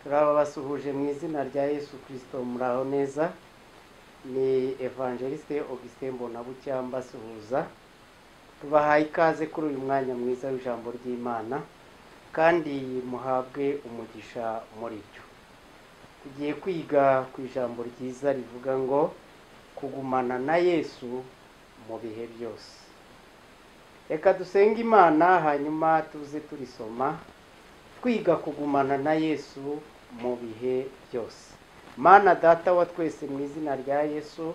turabasuhuje mu izina rya Yesu Kristo muraho neza. Ni Evangeliste Augustin Mbonabucya mbasuhuza. Tubahaye ikaze kuri uyu mwanya mwiza w'ijambo ry'Imana kandi muhabwe umugisha muri cyo. Tugiye kwiga ku ijambo ryiza rivuga ngo kugumana na Yesu mu bihe byose. Reka dusenge Imana hanyuma tuze turisoma twiga kugumana na Yesu mu bihe byose. Mana data wa twese mu izina rya Yesu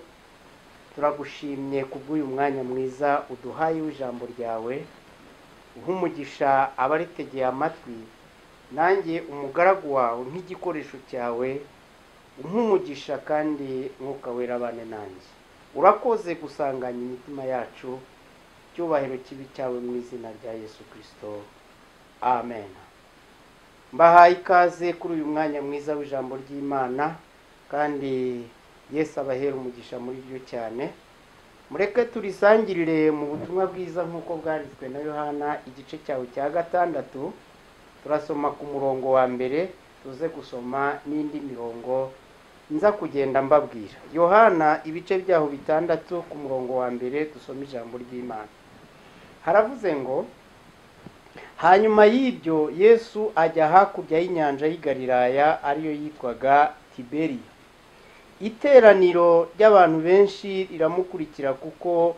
turagushimye kubw'uyu mwanya mwiza uduhaye w'ijambo ryawe, uhumugisha abaritegeye amatwi, nanjye umugaragu wawe nk'igikoresho cyawe, umugisha kandi mwuka wera bane nanjye. Urakoze gusanganya imitima yacu, cyubahiro kibi cyawe mu izina rya Yesu Kristo. Amen. Mbahaye ikaze kuri uyu mwanya mwiza w'ijambo ry'Imana kandi Yesu abahera umugisha muri byo cyane. Mureke turisangirire mu butumwa bwiza nk'uko bwanditswe na Yohana igice cyawe cya 6. Turasoma ku murongo wa mbere, tuze gusoma n'indi mirongo nza kugenda mbabwira. Yohana ibice byaho 6 ku murongo wa mbere dusoma ijambo ry'Imana. Haravuze ngo hanyuma y'ibyo Yesu ajya hakurya y'inyanja y'i Galilaya ariyo yitwaga Tiberiya. Iteraniro ry'abantu benshi riramukurikira kuko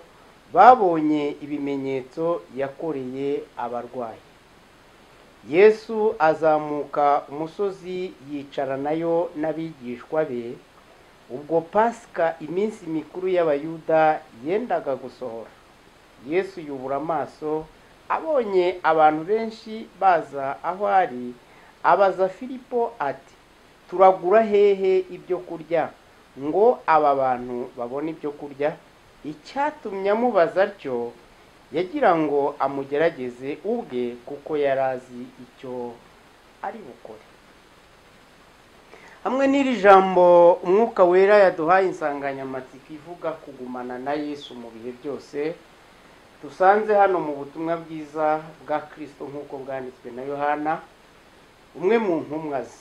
babonye ibimenyetso yakoreye abarwayi. Yesu azamuka umusozi yicara nayo n'abigishwa be. Ubwo Pasika, iminsi mikuru y'Abayuda, yendaga gusohora. Yesu yubura amaso, abonye abantu benshi baza aho ari, abaza Filipo ati, turagura hehe ibyo kurya ngo aba bantu babone ibyo kurya? Icyatumye amubaza atyo, yagira ngo amugerageze ubwe kuko yarazi icyo ari bukore. Hamwe n'iri jambo umwuka wera yaduhaye insanganyamatsiko ivuga kugumana na Yesu mu bihe byose, dusanze hano mu butumwa bwiza bwa Kristo nk'uko bwanditswe na Yohana, umwe mu ntumwa ze.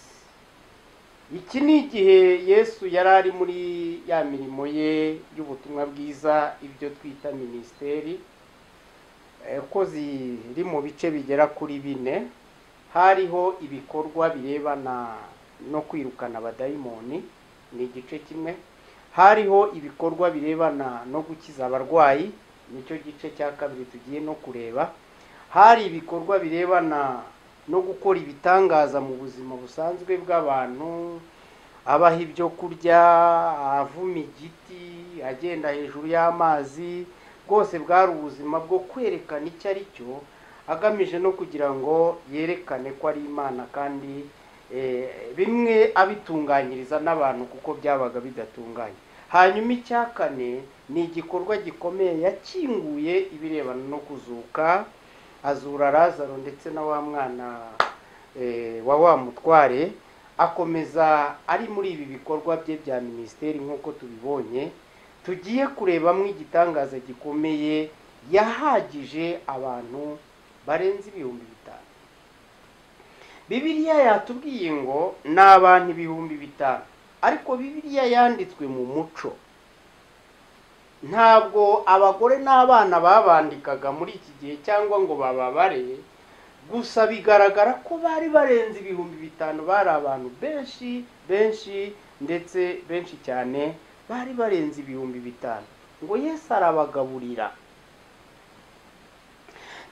Iki ni igihe Yesu yari ari muri ya mirimo ye y'ubutumwa bwiza, ibyo twita ministeri, ko ziri mu bice bigera kuri 4. Hariho ibikorwa birebana no kwirukana abadayimoni, ni igice kimwe. Hariho ibikorwa birebana no gukiza abarwayi, nicyo gice cya 2 tugiye no kureba. Hari ibikorwa birebana no gukora ibitangaza mu buzima busanzwe bw'abantu, abaha ibyo kurya, avuma igiti, agenda hejuru y'amazi. Bwose bwari ubuzima bwo kwerekana icyo ari cyo, agamije no kugira ngo yerekane ko ari Imana kandi bimwe abitunganyiriza n'abantu kuko byabaga bidatunganye. Hanyuma icya 4 ni igikorwa gikomeye, yakinguye ibirebana no kuzuka, azura Lazaro ndetse na wa mwana wa mutware. Akomeza ari muri ibi bikorwa bye bya ministeri nk'uko tubibonye. Tugiye kurebamo igitangaza gikomeye, yahagije abantu barenze 5,000. Bibiliya yatubwiye ngo ni abantu 5,000, ariko Bibiliya yanditswe mu muco. Ntabwo abagore n'abana babandikaga muri iki gihe cyangwa ngo bababare, gusa bigaragara ko bari barenze 5,000. Bari abantu benshi ndetse benshi cyane, bari barenze 5,000. Ngo Yesu arabagaburira.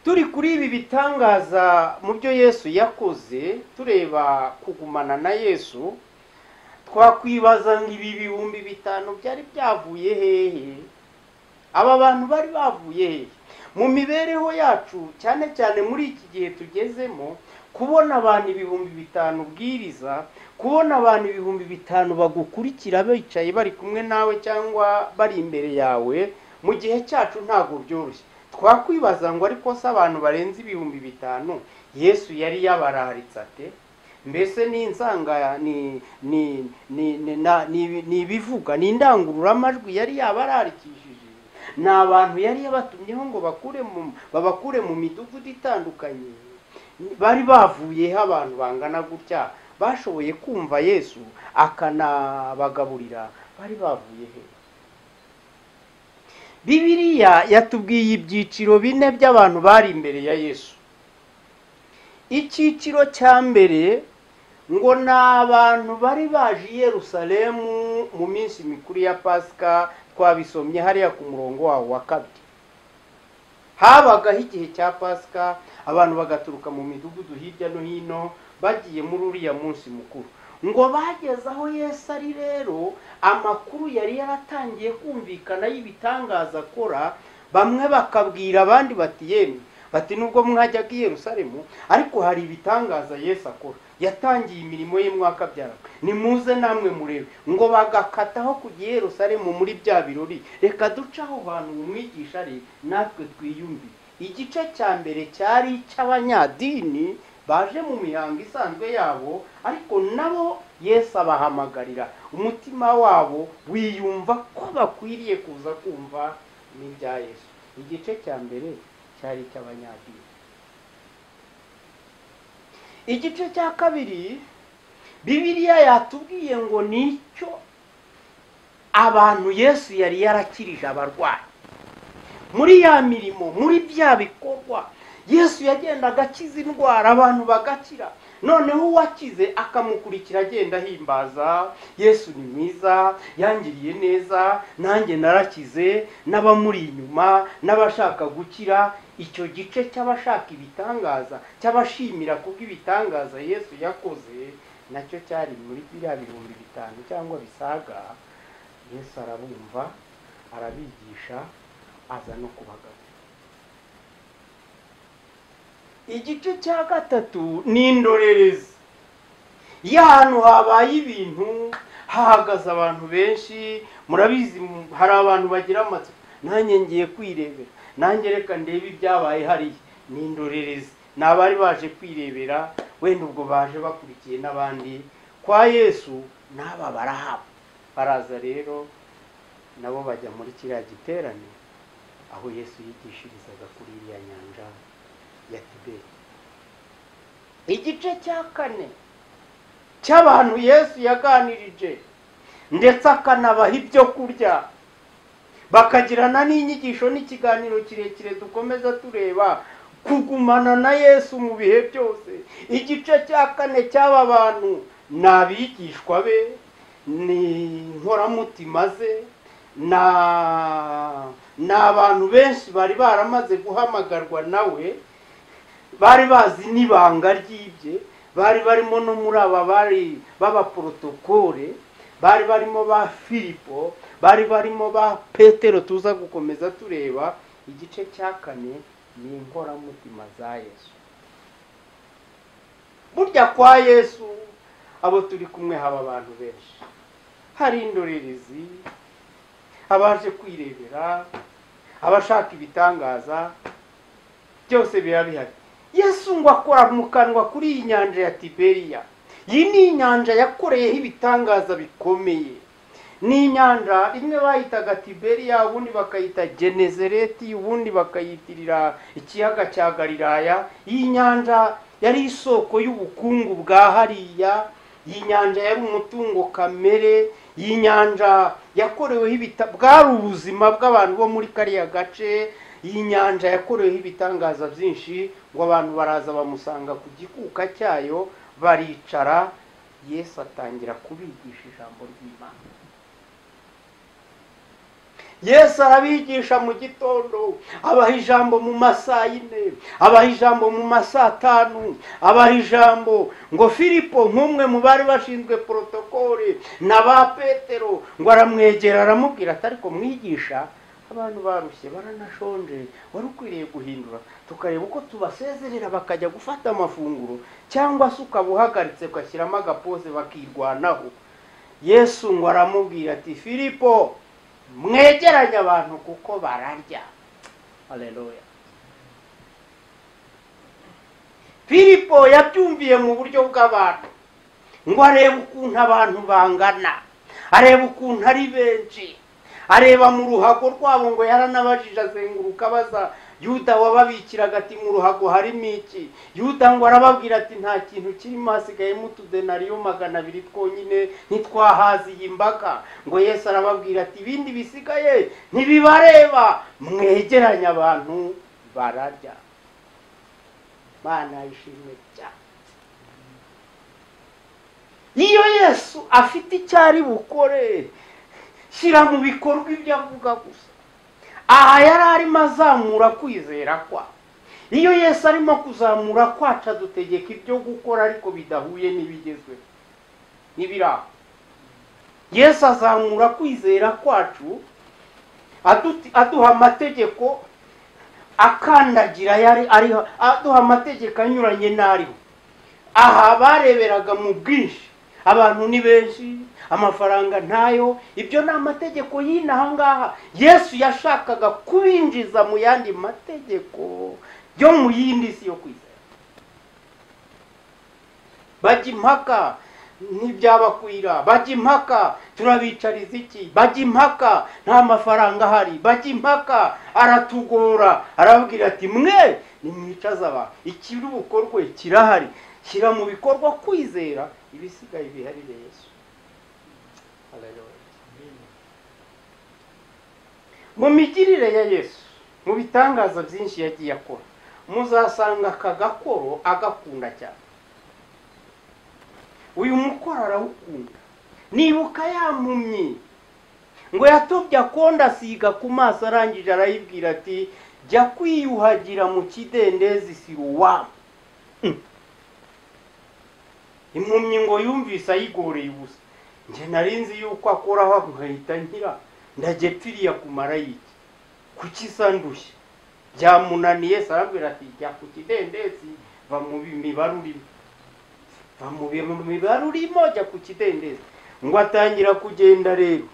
Turi kuri ibi bitangaza mu byo Yesu yakoze, tureba kugumana na Yesu, twakwibaza ngo ibi 5,000 byari byavuye hehe? Aba bantu bari bavuye hehe? Mu mibereho yacu cyane cyane muri iki gihe tugezemo, kubona abantu 5,000 ubwiriza, kubona abantu 5,000 bagukurikira bicaye bari kumwe nawe cyangwa bari imbere yawe, mu gihe cyacu ntago byoroshye. Twakwibaza ngo ariko se abantu barenze 5,000 Yesu yari yabararitse ate? Mbese ni insanga ni ibivuga, ni indangururamajwi yari yabararikishije? Ni abantu yari yabatumyeho ngo babakure mu midugudu itandukanye? Bari bavuyeho abantu bangana gutya bashoboye kumva Yesu akanabagaburira bari bavuye he? Bibiliya yatubwiye ibyiciro bine by'abantu bari imbere ya Yesu. Icyiciro cya mbere ngo ni abantu bari baje i Yerusalemu mu minsi mikuru ya Pasika, twabisomye hariya ku murongo wawo wa kabiri. Habagaho igihe cya Pasika, abantu bagaturuka mu midugudu hirya no hino bagiye muri uriya munsi mukuru. Ngo bageze aho Yesu ari rero, amakuru yari yaratangiye kumvikana y'ibitangaza akora, bamwe bakabwira abandi bati yemwe, bati nubwo mwajyaga i Yerusalemu ariko hari ibitangaza Yesu akora, yatangiye imirimo ye mwakabyara, nimuze namwe murebe. Ngo bagakataho kujya i Yerusalemu muri bya birori, reka duce aho hantu umwigisha ari natwe twiyumvire. Igice cya mbere cyari icy'abanyadini baje mu mihango isanzwe yabo, ariko nabo Yesu abahamagarira, umutima wabo wiyumva ko bakwiriye kuza kumva n'ibya Yesu. Igice cya mbere cyari icy'abanyadini. Igice cya kabiri Bibiliya yatubwiye ngo nicyo abantu Yesu yari yarakirije abarwayi. Muri ya mirimo, muri bya bikorwa, Yesu yagendaga akiza indwara abantu bagakira. Noneho uwakize akamukurikira agenda ahimbaza, Yesu ni mwiza, yangiriye neza, nanjye narakize, n'abamuri inyuma n'abashaka gukira. Icyo gice cy'abashaka ibitangaza, cy'abashimira kubw'ibitangaza Yesu yakoze, nacyo cyari muri biriya 5,000 cyangwa bisaga. Yesu arabumva, arabigisha, aza no kubagaburira. Igice cya gatatu ni indorerezi. Y'ahantu habaye ibintu, hahagaze abantu benshi. Murabizi hari abantu bagira amatsiko, nanjye ngiye kwirebera, nanjye reka ndebe ibyabaye hariya. Ni indorerezi, ni abari baje kwirebera, wenda ubwo baje bakurikiye n'abandi kwa Yesu. N'aba barahaba, baraza rero nabo bajya muri kiriya giterane aho Yesu yigishirizaga kuri iriya nyanja ya Tiberi. Igice cya kane cy'abantu Yesu yaganirije ndetse akanabaha ibyo kurya, bakagirana n'inyigisho n'ikiganiro kirekire dukomeza tureba, kugumana na Yesu mu bihe byose. Igice cya kane cy'aba bantu ni abigishwa be, ni inkoramutima ze, ni abantu benshi bari baramaze guhamagarwa nawe, bari bazi n'ibanga ry'ibye. Bari barimo no muri aba bari b'abaprotokole, bari barimo ba Filipo, bari barimo ba Petero tuza gukomeza tureba. Igice cya kane ni inkoramutima za Yesu. Burya kwa Yesu abo turi kumwe haba abantu benshi. Hari indorerezi, abaje kwirebera, abashaka ibitangaza, byose birabihari. Yesu ngo akora mu kanwa kuri iyi nyanja ya Tiberiya. Iyi ni inyanja yakoreyeho ibitangaza bikomeye. Ni inyanja imwe bayitaga Tiberiya, ubundi bakayita Genezareti, ubundi bakayitirira ikiyaga cya Galilaya. Iyi nyanja yari isoko y'ubukungu bwa hariya. Iyi nyanja yari umutungo kamere. Iyi nyanja yakoreweho bwari ubuzima bw'abantu bo muri kariya gace. Iyi nyanja yakoreweho ibitangaza byinshi, ngo abantu baraza bamusanga ku gikuka cyayo, baricara. Yesu atangira kubigisha ijambo ry'Imana. Yesu arabigisha mu gitondo, abaha ijambo mu masaa 4, abaha ijambo mu masaa 5, abaha ijambo ngo Filipo nk'umwe mu bari bashinzwe protokole na ba Petero, ngo aramwegera aramubwira ati ariko mwigisha, abantu barushye baranashonje, wari ukwiriye guhindura tukareba uko tubasezerera bakajya gufata amafunguro, cyangwa se ukaba uhagaritse ugashyiramo agapoze bakirwanaho. Yesu ngo aramubwira ati Filipo, mwegeranye abantu kuko bararya. Haleluya. Filipo yabyumviye mu buryo bw'abantu, ngo arebe ukuntu abantu bangana, arebe ukuntu ari benshi, areba mu ruhago rwabo. Ngo yaranabajije azenguruka baza Yuda wababikiraga ati mu ruhago harimo iki? Yuda ngo arababwira ati nta kintu kirimo, hasigayemo utudenariyo 200 twonyine ntitwahazi iyi mbaga. Ngo Yesu arababwira ati ibindi bisigaye ntibibareba, mwegeranye abantu bararya. Mana ishimwe cyane. Iyo Yesu afite icyari bukore, shyira mu bikorwa ibyo avuga gusa. Aha yari arimo azamura kwizera kwa. Iyo Yesu arimo kuzamura kwaca dutegeka ibyo gukora ariko bidahuye n'ibigezweho. Nibira. Yesu azamura kwizera kwacu, aduha amategeko akandagira yari ariho, aduha amategeko anyuranye n'ariho. Aha bareberaga mu bwinshi, abantu ni benshi, amafaranga ntayo, ibyo ni amategeko y'inaha ngaha. Yesu yashakaga kubinjiza mu yandi mategeko yo mu yindi si yo kwizera. Bajya impaka ntibyabakwira, bajya impaka turabicariza iki, bajya impaka nta mafaranga ahari, bajya impaka aratugora. Arababwira ati mwe nimwicaza abantu, ikiri bukorwe kirahari, shyira mu bikorwa kwizera, ibisigaye biharire Yesu. Haleluya. Mu migirire ya Yesu, mu bitangaza byinshi yagiye akora, muzasanga aka gakoro agakunda cyane. Uyu mukoro arawukunda. Nibuka ya mpumyi ngo yatobye akonda asiga ku maso, arangije arayibwira ati jya kwiyuhagira mu kidendezi Silowamu. Impumyi ngo yumvise ayigoreye ubusa. Nje narinzi yuko akoraho nkahita nkira, ndagepfiriye kumara iki, kuki sandushye byamunaniye. Sarabwira ati jya ku kidendezi, va mu mibarurimo, va mu mibarurimo, jya ku kidendezi. Ngo atangira kugenda rero,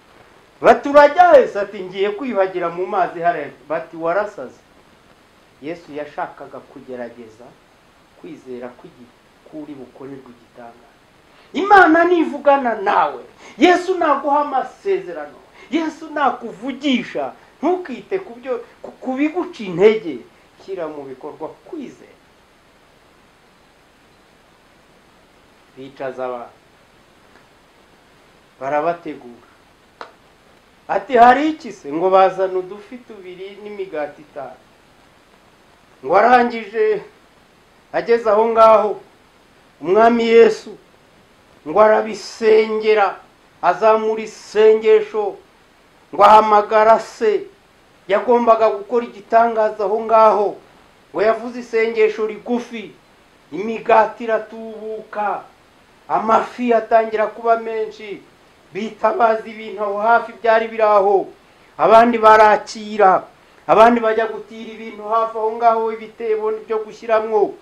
baturajya hese ati ngiye kwiyuhagira mu mazi hariya. Bati warasaze. Yesu yashakaga kugerageza kwizera kuri bukorerwa igitangaza. Imana nivugana nawe, Yesu naguha amasezerano, Yesu nakuvugisha, ntukite kubiguca intege, shyira mu bikorwa kwizera. Bicaza abantu, barabategura. Ati hari iki se? Ngo bazana udufi 2 n'imigati 5. Ngo arangije ageze aho ngaho, umwami Yesu ngo arabisengera, azamura isengesho, ngo ahamagara se yagombaga gukora igitangaza aho ngaho. Ngo yavuze isengesho rigufi, imigati iratubuka, amafi atangira kuba menshi, bitabaza ibintu aho hafi byari biraho. Abandi barakira, abandi bajya gutira ibintu hafi aho ngaho, ibitebo byo gushyiramwo.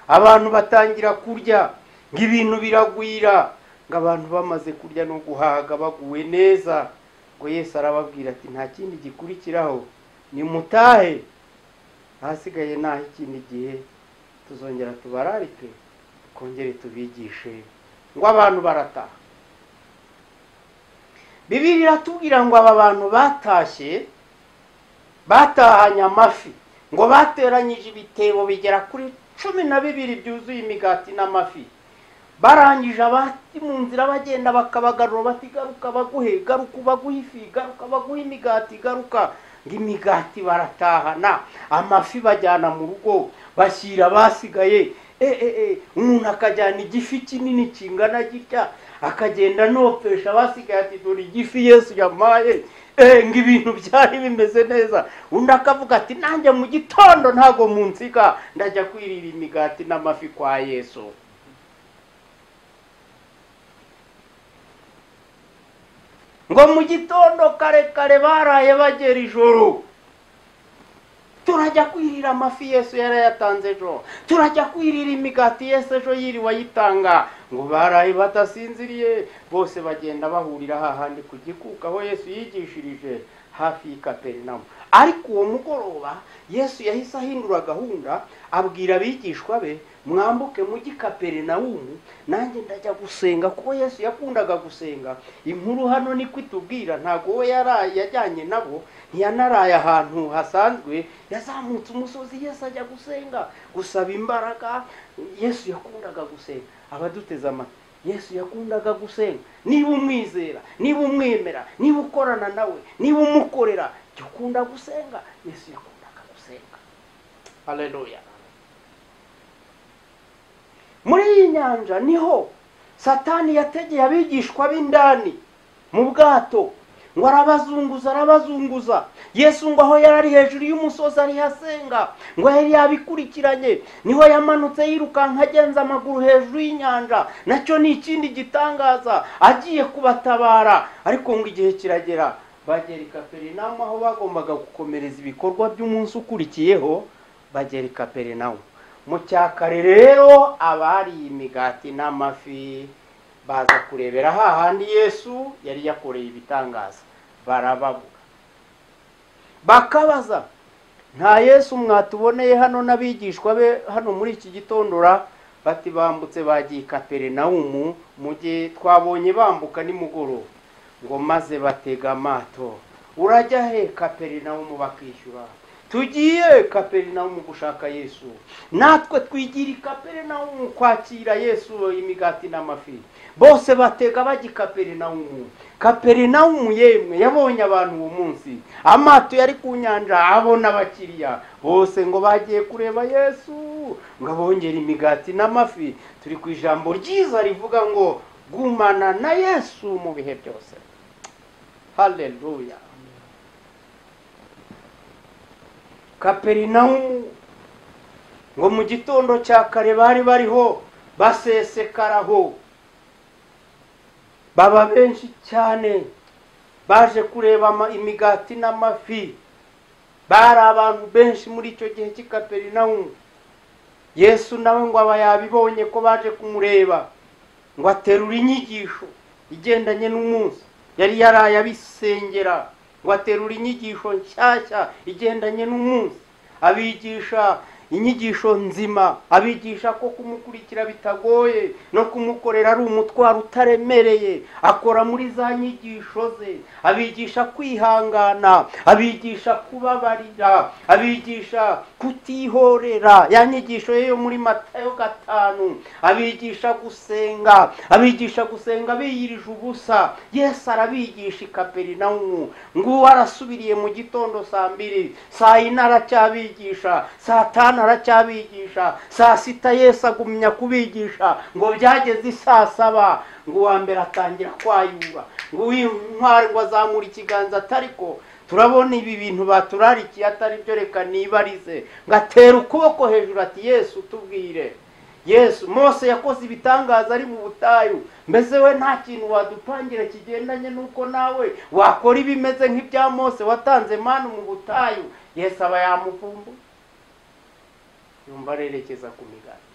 Abantu batangira kurya, ngo ibintu biragwira. Ngo abantu bamaze kurya no guhaga baguwe neza, ngo Yesu arababwira ati nta kindi gikurikiraho, ni mutahe, hasigaye naho ikindi gihe tuzongera tubararike, kongere tubigishe. Ngo abantu barataha. Bibiliya iratubwira ngo aba bantu batahanye amafi, ngo bateranyije ibitebo bigera kuri 12 byuzuye imigati n'amafi. Barangije abati mu nzira bagenda bakabagarura, bati garuka baguhe, garuka baguhe ifi, garuka baguhe imigati, garuka. Ngo imigati baratahana, amafi bajyana mu rugo, bashyira basigaye. Umuntu akajyana igifi kinini kingana gitya, akagenda nopesha basigaye ati dore igifi Yesu yamaye. Ngo ibintu byari bimeze neza. Undi akavuga ati nanjye mu gitondo ntago munsiga, ndajya kwirira imigati n'amafi kwa Yesu. Ngo mu gitondo kare kare baraye bagera ijoro, turajya kwirira amafi Yesu yarayatanze ejo, turajya kwirira imigati Yesu ejo yiri wayitanga. Ngo baraye batasinziriye, bose bagenda bahurira hahandi ku gikuka aho Yesu yigishirije hafi y'Ikaperinaumu. Ariko uwo mugoroba Yesu yahise ahindura gahunda, abwira abigishwa be mwambuke mujyi Kaperinawumu nanjye ndajya gusenga, kuko Yesu yakundaga gusenga. Inkuru hano niko itubwira, ntago we yajyanye nabo, ntiyanaraye ahantu hasanzwe, yazamutse umusozi Yesu ajya gusenga, gusaba imbaraga. Yesu yakundaga gusenga. Abaduteze amatwi, Yesu yakundaga gusenga. Niba umwizera, niba umwemera, niba ukorana nawe, niba umukorera, jya ukunda gusenga. Yesu yakundaga gusenga. Haleluya. Muri iyi nyanja niho Satani yategeye abigishwa b'indani mu bwato, ngo arabazunguza. Yesu ngo aho yari hejuru y'umusozi ari hasenga, ngo yari yabikurikiranye, niho yamanutse yirukanka agenza amaguru hejuru y'inyanja. Nacyo ni ikindi gitangaza, agiye kubatabara. Ariko ngo igihe kiragera, bagera i Kaperinawumu aho bagombaga gukomereza ibikorwa by'umunsi ukurikiyeho. Bagera i Kaperinawumu mu cyakare rero, abariye imigati n'amafi baza kurebera hahandi Yesu yari yakoreye ibitangaza. Barababura bakabaza, nta Yesu mwatuboneye hano n'abigishwa be hano muri iki gitondora? Bati bambutse bagiye i Kaperinawumu, mujye twabonye bambuka nimugoroba. Ngo maze batega amato. Urajya he? Kaperinawumu. Bakishyura, tugiye Kaperinawumu gushaka Yesu. Natwe twigira i Kaperinawumu kwakira Yesu imigati n'amafi. Bose batega bajya i Kaperinawumu. Kaperinawumu yemwe yabonye abantu uwo munsi, amato yari ku nyanja, abona abakiriya bose ngo bagiye kureba Yesu, ngo abongera imigati n'amafi. Turi ku ijambo ryiza rivuga ngo gumana na Yesu mu bihe byose. Haleluya. Kaperinawumu ngo mu gitondo cya kare bari bariho basesekaraho, baba benshi cyane, baje kureba imigati n'amafi. Bari abantu benshi muri icyo gihe cy'i Kaperinawumu. Yesu nawe ngo aba yabibonye ko baje kumureba, ngo aterura inyigisho igendanye n'umunsi yari yaraye abisengera, ngo aterura inyigisho nshyashya igendanye n'umunsi, abigisha inyigisho nzima, abigisha ko kumukurikira bitagoye no kumukorera ari umutwaro utaremereye. Akora muri za nyigisho ze, abigisha kwihangana, abigisha kubabarira, abigisha kutihorera, ya nyigisho yo muri Matayo 5, abigisha gusenga, abigisha gusenga biyirije ubusa. Yesu arabigisha i Kaperinawumu. Ngo arasubiriye mu gitondo saa 2, saa 4 aracyabigisha, saa 5 aracyabigisha, saa 6 Yesu agumya kubigisha. Ngo byageze saa 7, ngo uwa mbere atangira kwayura, ngo w'intwari ngo azamura ikiganza, atariko turabona ibi bintu baturarikiye atari byo, reka nibarize. Ngo atera ukuboko hejuru ati, Yesu tubwire. Yesu, Mose yakoze ibitangaza ari mu butayu, mbese we nta kintu wadupangira kigendanye nuko nawe wakora ibimeze nk'ibya Mose watanze manu mu butayu? Yesu aba yamuvumbuye. Yumva arerekeza ku migati.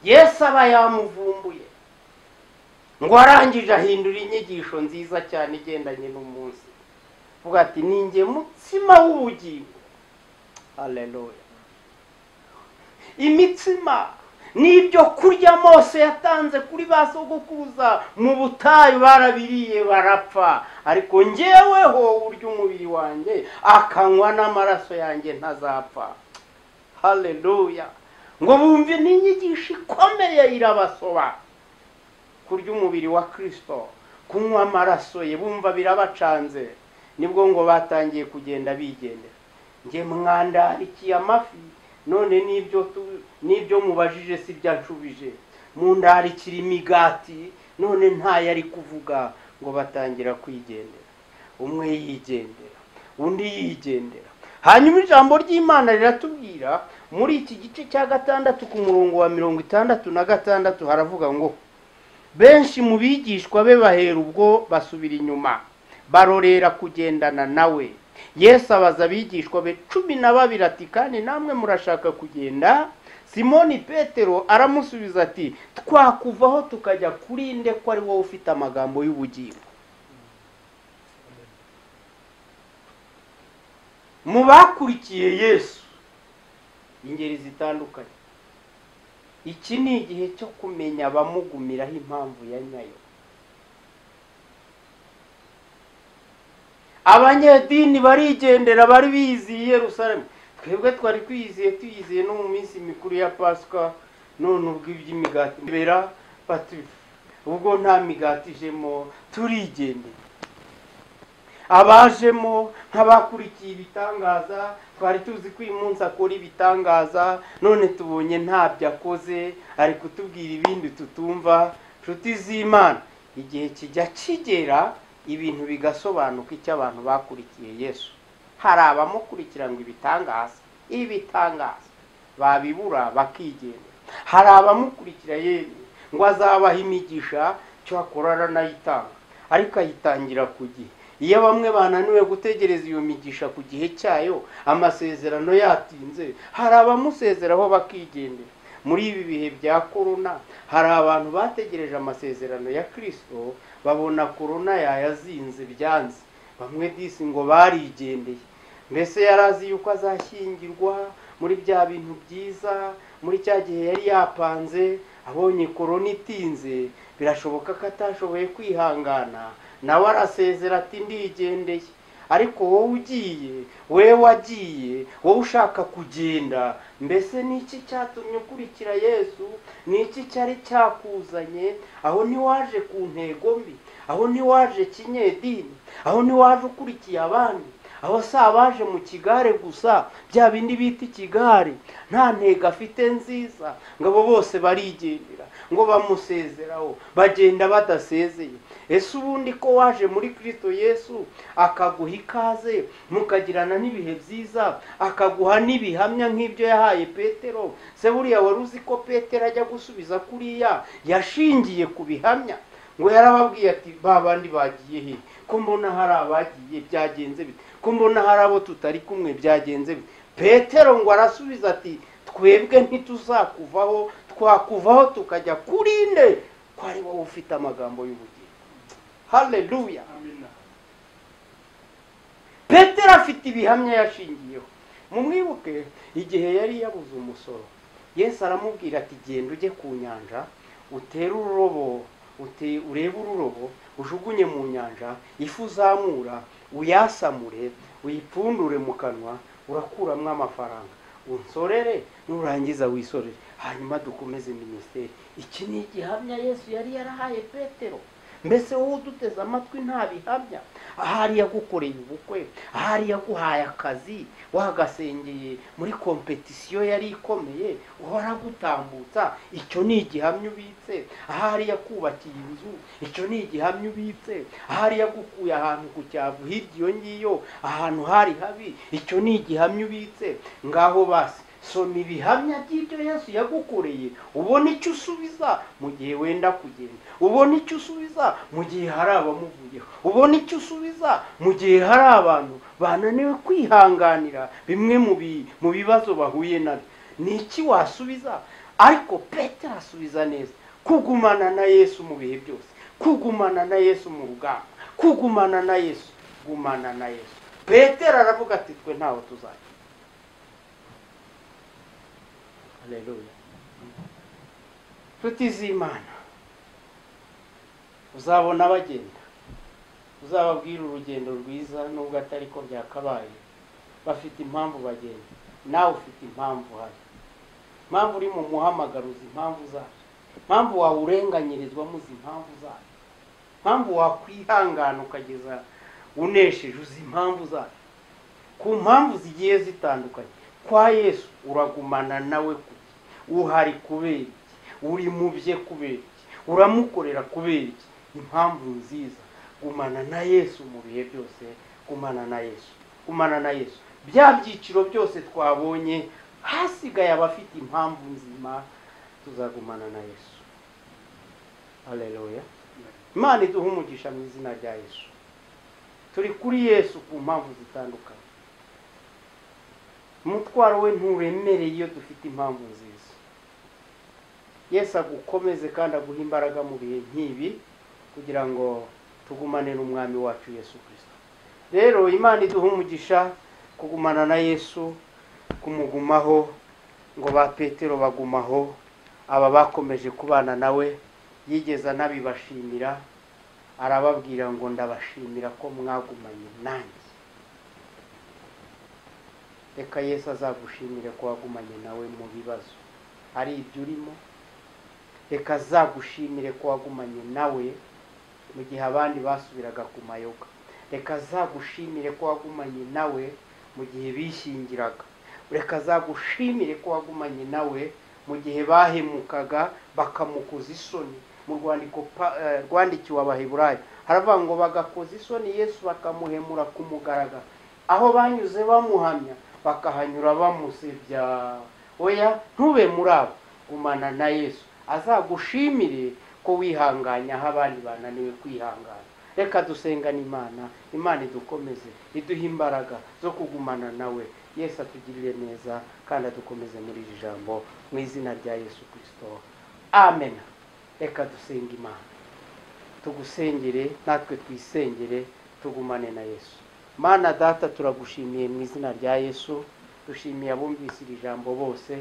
Yesu aba yamuvumbuye. Ngo arangije ahindura inyigisho nziza cyane igendanye n'umunsi. Vuga ati, ninjye mutsima w'ubugingo. Haleluya. Imitsima n'ibyo kurya Mose yatanze kuri ba sogokuruza mu butayu, barabiriye barapfa. Ariko njyeweho urya umubiri wanjye akanywa n'amaraso yanjye ntazapfa. Haleluya. Ngo bumve n'inyigisho ikomeye irabasoba. Kurya umubiri wa Kristo, kunywa amaraso ye, bumva birabacanze. Nibwo ngo batangiye kugenda bigendera. Nge mwandarikiye amafi, none nibyo mubajije si byanshubije. Mundarikira imigati, none nta yari kuvuga. Ngo batangira kwigendera, umwe yigendera, undi yigendera. Hanyuma ijambo ry'Imana riratubwira muri iki gice cya 6 ku murongo wa 66 haravuga ngo, benshi mu bigishwa be bahera ubwo basubira inyuma, barorera kugendana nawe. Yesu abaza abigishwa be 12 ati, kandi namwe murashaka kugenda? Simoni Petero aramusubiza ati, twakuvaho tukajya kuri nde ko ari wowe ufite amagambo y'ubugingo? Mu bakurikiye Yesu ingeri zitandukanye. Iki ni igihe cyo kumenya abamugumiraho impamvu ya nyayo. Abanyedini barigendera, bari biziye Yerusalemu. Twebwe twari tuyiziye no mu minsi mikuru ya Pasika, none ubwo iby'imigati bera bati ubwo nta migati ijemo turigendera. Abajemo nk'abakurikiye ibitangaza, twari tuzi ko uyu munsi akora ibitangaza, none tubonye ntabyo akoze, ari kutubwira ibindi tutumva. Nshuti z'Imana, igihe kijya kigera ibintu bigasobanuka icyo abantu bakurikiye Yesu. Hari abamukurikira ngo ibitangaza babibura bakigendera. Hari abamukurikira yemwe ngo azabaha imigisha, cyo akorana nayitanga, ariko ayitangira ku gihe. Iyo bamwe bananiwe gutegereza iyo migisha ku gihe cyayo, amasezerano yatinze, hari abamusezeraho bakigendera. Muri ibi bihe bya korona hari abantu bategereje amasezerano ya Kristo, babona korona yayazinze byanze. Bamwe disi ngo barigendeye. Mbese yarazi yuko azashyingirwa muri bya bintu byiza, muri cya gihe yari yapanze, abonye korona itinze, birashoboka ko atashoboye kwihangana, nawe arasezera ati ndigendeye. Ariko wowe ugiye, wewe wagiye, wowe ushaka kugenda, mbese niki cyatumye ukurikira Yesu? Niki cyari cyakuzanye? Aho ntiwaje ku ntego mbi, aho ntiwaje kinyedini, aho ntiwaje ukurikiye abandi, aho si abaje mu kigare gusa, bya bindi bita ikigare, nta ntego afite nziza, ngo abo bose barigendera, ngo bamusezeraho, bagenda badasezeye. Ese ubundi ko waje muri Kristo Yesu akaguha ikaze, mukagirana n'ibihe byiza, akaguha n'ibihamya nk'ibyo yahaye Petero? Se buriya wari uzi ko Petero ajya gusubiza kuriya yashingiye ku bihamya? Ngo yarababwiye ati babandi bagiye he? Ko mbona hari abagiye, byagenze bite? Ko mbona hari abo tutari kumwe, byagenze bite? Petero ngo arasubiza ati twebwe ntituzakuvaho, twakuvaho tukajya kuri nde? Ko ari wowe ufite amagambo y'ubugingo. Haleluya. Amina. Petero afite ibihamya yashingiyeho. Mumwibuke igihe yari yabuze umusoro, Yesu aramubwira ati genda ujye ku nyanja, utere ururobo, urebe ururobo, ujugunye mu nyanja, ifu uzamura, uyasamure, uyipfundure mu kanwa, urakuramo amafaranga, unsorere, nurangiza wisorere, hanyuma dukomeze ministeri. Iki ni igihamya Yesu yari yarahaye Petero. Mbese wowe uduteze amatwi nta bihamya? Ahari yagukoreye ubukwe, ahari yaguhaye akazi, wagasengeye muri kompetisiyo yari ikomeye, uhora gutambutsa, icyo ni igihamya ubitse. Ahari yakubakiye inzu, icyo ni igihamya ubitse. Ahari yagukuye ahantu ku cyavu hirya iyo ngiyo, ahantu hari habi, icyo ni igihamya ubitse. Ngaho basi soma ibihamya by'ibyo Yesu yagukoreye, ubona icyo usubiza mu gihe wenda kugenda, ubona icyo usubiza mu gihe hari abamuvuyeho, ubona icyo usubiza mu gihe hari abantu bananiwe kwihanganira bimwe mu bibazo bahuye nabyo. Ni iki wasubiza? Ariko Petero asubiza neza, kugumana na Yesu mu bihe byose, kugumana na Yesu mu rugamba, kugumana na Yesu, gumana na Yesu. Petero aravuga ati twe ntaho tuzajya. Haleluya. Nshuti z'Imana, uzabona bagenda, uzababwira urugendo rwiza nubwo atari ko byakabaye, bafite impamvu bagenda, nawe ufite impamvu hari. Impamvu uri mu muhamagaro uzi impamvu zayo, impamvu wawurenganyirizwa muzi impamvu zayo, impamvu wakwihangana ukageza unesheje uzi impamvu zayo. Ku mpamvu zigiye zitandukanye, kwa Yesu uragumana nawe kuki? Uhari kubera iki? Uri mu bye kubera iki? Uramukorera kubera iki? Impamvu nziza, gumana na Yesu mu bihe byose, gumana na Yesu, gumana na Yesu. Bya byiciro byose twabonye, hasigaye abafite impamvu nzima, tuzagumana na Yesu. Haleluya. Imana iduhe umugisha mu izina rya Yesu. Turi kuri Yesu ku mpamvu zitandukanye. Umutwaro we nturemereye iyo dufite impamvu nziza. Yesu agukomeze kandi aguha imbaraga mu bihe nk'ibi, kugira ngo tugumane n'umwami wacu Yesu Kristo. Rero Imana iduhe umugisha kugumana na Yesu, kumugumaho, ngo ba Petero bagumaho, aba bakomeje kubana nawe yigeze anabibashimira, arababwira ngo ndabashimira ko mwagumanye nanjye. Reka Yesu azagushimire ko wagumanye nawe mu bibazo ari ibyo urimo. Reka azagushimire ko wagumanye nawe mu gihe abandi basubiraga ku mayoga. Reka azagushimire ko wagumanye nawe mu gihe bishingiraga. Reka azagushimire ko wagumanye nawe mu gihe bahemukaga bakamukoza isoni. Mu rwandiko rwandikiwe Abaheburayo haravuga ngo bagakoza isoni Yesu bakamuhemura ku mugaragaro, aho banyuze bamuhamya bakahanyura bamusebya. Oya, ntube muri abo, gumana na Yesu azagushimire ko wihanganye aho abandi bananiwe kwihangana. Reka dusengane Imana, Imana idukomeze, iduhe imbaraga zo kugumana nawe. Yesu atugirire neza kandi adukomeze muri iri jambo mu izina rya Yesu Kristo, amen. Reka dusenge Imana, tugusengere natwe twisengere, tugumane na Yesu. Mana Data, turagushimiye mu izina rya Yesu, dushimiye abumvise iri jambo bose.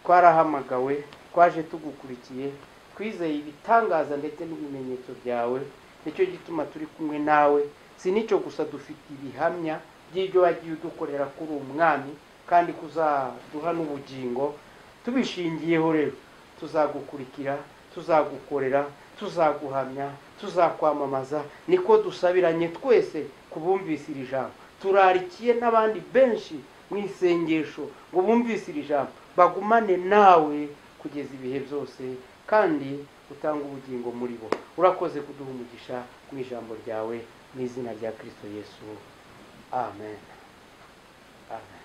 Twarahamagawe, twaje tugukurikiye, twizeye ibitangaza ndetse n'ibimenyetso byawe, nicyo gituma turi kumwe nawe. Si nicyo gusa, dufite ibihamya by'ibyo wagiye udukorera kuri umwami kandi kuzaduha n'ubugingo. Tubishingiyeho rero tuzagukurikira, tuzagukorera, tuzaguhamya, tuzakwamamaza. Niko dusabiranye twese kubumvise iri jambo. Turarikiye n'abandi benshi mu isengesho ngo bumvise iri jambo bagumane nawe kugeza ibihe byose kandi utanga ubugingo muri bo. Urakoze kuduha umugisha mu ijambo ryawe mu izina rya Kristo Yesu, amen, amen.